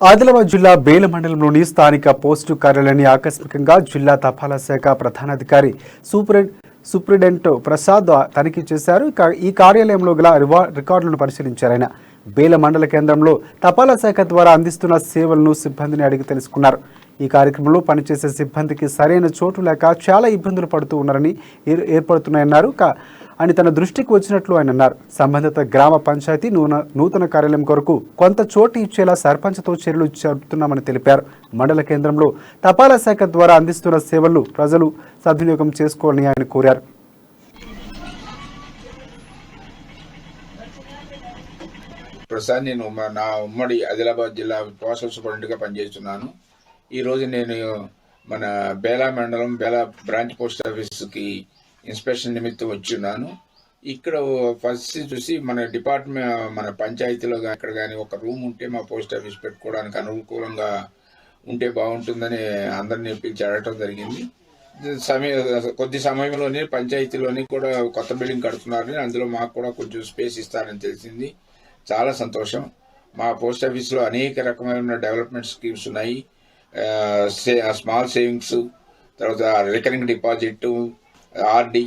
ఆదిలాబాద్ జిల్లా బేల మండలంలోని స్థానిక పోస్టు కార్యాలయాన్ని ఆకస్మికంగా జిల్లా తపాలా శాఖ ప్రధానాధికారి సూపరింటెండెంట్ ప్రసాద్ తనిఖీ చేశారు. ఈ కార్యాలయంలో గల రికార్డులను పరిశీలించారు. ఆయన బేల మండల కేంద్రంలో తపాలా శాఖ ద్వారా అందిస్తున్న సేవలను సిబ్బందిని అడిగి తెలుసుకున్నారు. ఈ కార్యక్రమంలో పనిచేసే సిబ్బందికి సరైన చోటు లేక చాలా ఇబ్బందులు పడుతూ ఉన్నారని ఏర్పడుతున్నాయన్నారు. అని తన దృష్టికి వచ్చినట్లు ఆయన అన్నారు. సంబంధిత గ్రామ పంచాయతీ నూతన కార్యాలయం కొరకు కొంత చోటు ఇచ్చేలా సర్పంచ్తో చర్యలు జరుపుతున్నామని తెలిపారు. మండల కేంద్రంలో తపాలా శాఖ ద్వారా అందిస్తున్న సేవలు ప్రజలు సద్వినియోగం చేసుకోవాలని ఆయన కోరారు. ప్రసాద్, నేను నా ఉమ్మడి ఆదిలాబాద్ జిల్లా పోస్టల్ సూపరింటెండెంట్గా పనిచేస్తున్నాను. ఈరోజు నేను మన బేలా మండలం బేలా బ్రాంచ్ పోస్ట్ ఆఫీస్కి ఇన్స్పెక్షన్ నిమిత్తం వచ్చున్నాను. ఇక్కడ ఫస్ట్ చూసి మన డిపార్ట్మెంట్ మన పంచాయతీలో ఇక్కడ కానీ ఒక రూమ్ ఉంటే మా పోస్ట్ ఆఫీస్ పెట్టుకోవడానికి అనుకూలంగా ఉంటే బాగుంటుందని అందరినీ పిలిచి అడగటం జరిగింది. కొద్ది సమయంలోనే పంచాయతీలోని కూడా కొత్త బిల్డింగ్ కడుతున్నారని, అందులో మాకు కూడా కొంచెం స్పేస్ ఇస్తారని తెలిసింది. చాలా సంతోషం. మా పోస్ట్ ఆఫీస్లో అనేక రకమైన డెవలప్మెంట్ స్కీమ్స్ ఉన్నాయి. స్మాల్ సేవింగ్స్, తర్వాత రికరింగ్ డిపాజిట్, ఆర్డి